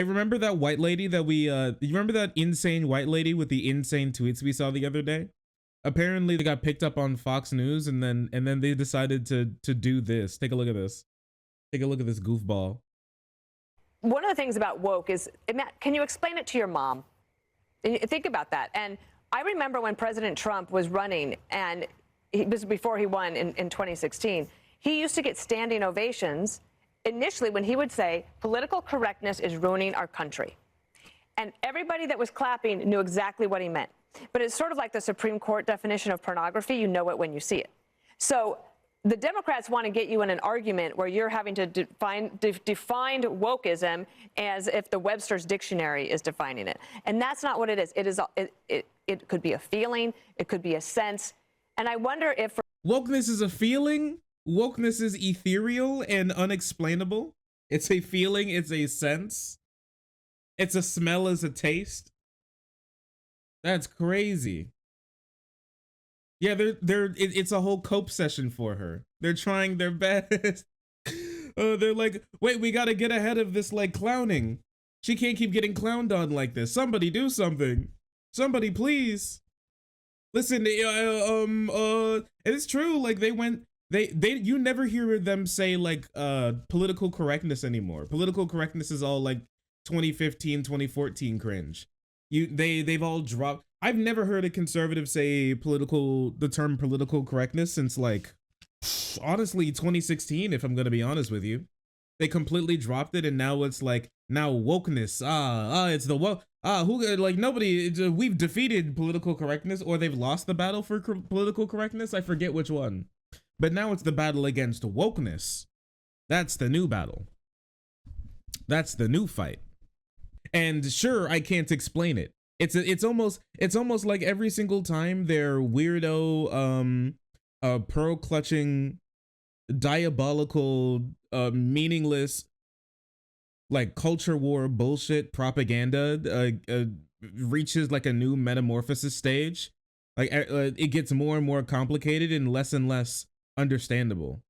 Hey, remember that white lady that you remember that insane white lady with the insane tweets we saw the other day? Apparently they got picked up on Fox News and then they decided to do this. Take a look at this. Take a look at this goofball. One of the things about woke is, can you explain it to your mom? Think about that. And I remember when President Trump was running, and it was before he won in 2016, he used to get standing ovations initially when he would say, political correctness is ruining our country. And everybody that was clapping knew exactly what he meant. But it's sort of like the Supreme Court definition of pornography. You know it when you see it. So the Democrats want to get you in an argument where you're having to define wokeism as if the Webster's dictionary is defining it. And that's not what it is. It could be a feeling. It could be a sense. And I wonder if wokeness is a feeling. Wokeness is ethereal and unexplainable. It's a feeling. It's a sense. It's a smell. It's a taste. That's crazy. Yeah, it's a whole cope session for her. They're trying their best. They're like, wait, we gotta get ahead of this, like, clowning. She can't keep getting clowned on like this. Somebody do something. Somebody please. Listen, it's true. Like, you never hear them say, like, political correctness anymore. Political correctness is all like 2015, 2014 cringe. They've all dropped. I've never heard a conservative say the term political correctness since, like, honestly, 2016, if I'm gonna be honest with you. They completely dropped it, and now it's like, now wokeness. It's the woke. Like, nobody, we've defeated political correctness, or they've lost the battle for political correctness. I forget which one. But now it's the battle against wokeness. That's the new battle. That's the new fight. And sure, I can't explain it. It's almost like every single time their weirdo pearl clutching, diabolical, meaningless, like, culture war bullshit propaganda reaches like a new metamorphosis stage, like it gets more and more complicated and less understandable.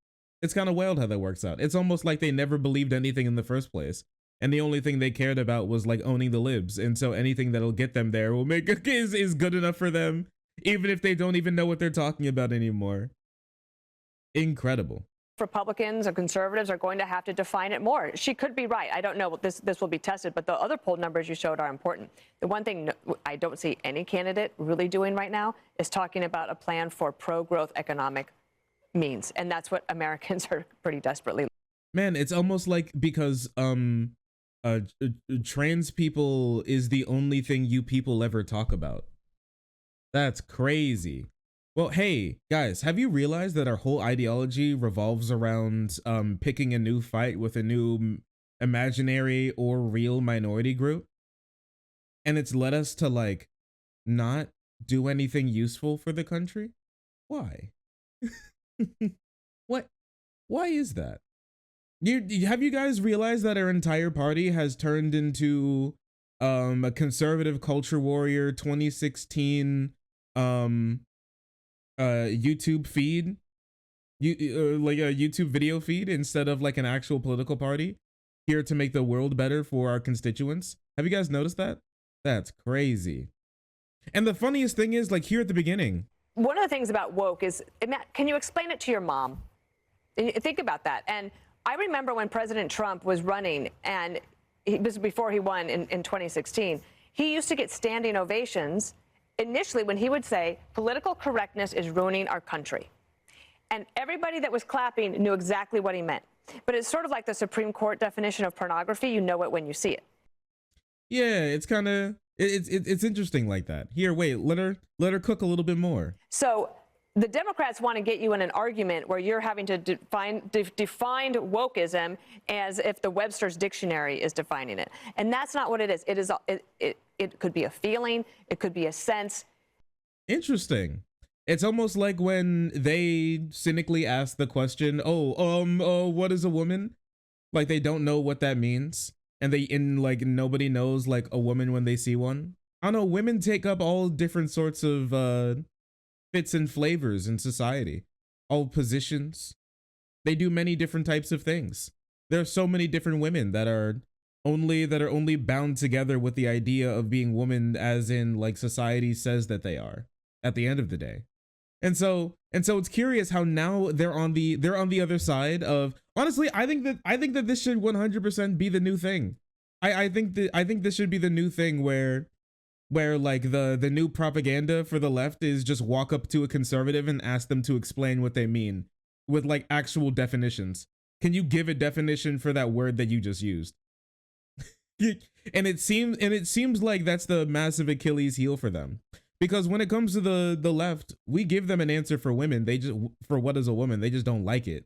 It's kind of wild how that works out. It's almost like they never believed anything in the first place. And the only thing they cared about was, like, owning the libs. And so anything that'll get them there will make is good enough for them, even if they don't even know what they're talking about anymore. Incredible. Republicans and conservatives are going to have to define it more. She could be right. I don't know. This will be tested, but the other poll numbers you showed are important. The one thing I don't see any candidate really doing right now is talking about a plan for pro-growth economic means. And that's what Americans are pretty desperately. Man, it's almost like because trans people is the only thing you people ever talk about. That's crazy. Well, hey guys, have you realized that our whole ideology revolves around picking a new fight with a new imaginary or real minority group? And it's led us to, like, not do anything useful for the country? Why? Why is that? Have you guys realized that our entire party has turned into a conservative culture warrior 2016 YouTube feed, like a YouTube video feed, instead of, like, an actual political party here to make the world better for our constituents? Have you guys noticed that? That's crazy. And the funniest thing is, like, here at the beginning, one of the things about woke is, can you explain it to your mom? Think about that. And I remember when President Trump was running, and it was before he won in 2016, he used to get standing ovations initially when he would say, political correctness is ruining our country. And everybody that was clapping knew exactly what he meant. But it's sort of like the Supreme Court definition of pornography. You know it when you see it. Yeah, it's kind of, it's interesting like that. Here, wait, let her cook a little bit more. So the Democrats want to get you in an argument where you're having to define wokeism as if the Webster's dictionary is defining it. And that's not what it is. It could be a feeling. It could be a sense. Interesting. It's almost like when they cynically ask the question, what is a woman? Like, they don't know what that means. And like, nobody knows, like, a woman when they see one. I don't know, women take up all different sorts of fits and flavors in society, all positions. They do many different types of things. There are so many different women that are only bound together with the idea of being woman, as in like society says that they are at the end of the day. And so it's curious how now they're on the other side of, honestly, I think that this should 100% be the new thing. I think this should be the new thing where like the new propaganda for the left is just walk up to a conservative and ask them to explain what they mean with like actual definitions. Can you give a definition for that word that you just used? And it seems like that's the massive Achilles heel for them. Because when it comes to the left, we give them an answer for women. They just, for what is a woman, they just don't like it,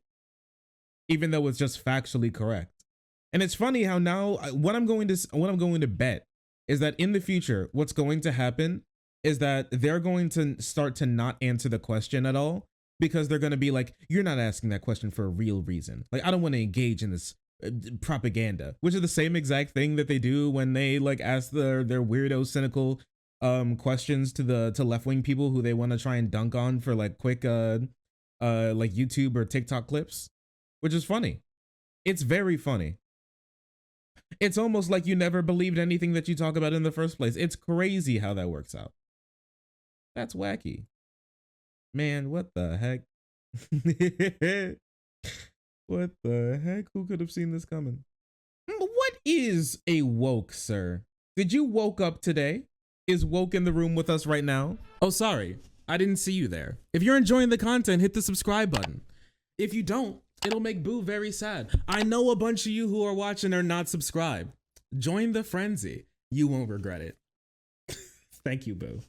even though it's just factually correct. And it's funny how now what I'm going to bet is that in the future, what's going to happen is that they're going to start to not answer the question at all, because they're going to be like, you're not asking that question for a real reason. Like, I don't want to engage in this propaganda, which is the same exact thing that they do when they like ask their weirdo, cynical questions to left-wing people who they want to try and dunk on for like quick like YouTube or TikTok clips, which is funny. It's very funny. It's almost like you never believed anything that you talk about in the first place. It's crazy how that works out. That's wacky. Man, what the heck? What the heck? Who could have seen this coming? What is a woke, sir? Did you woke up today? Is woke in the room with us right now? Oh, sorry. I didn't see you there. If you're enjoying the content, hit the subscribe button. If you don't, it'll make Boo very sad. I know a bunch of you who are watching are not subscribed. Join the frenzy. You won't regret it. Thank you, Boo.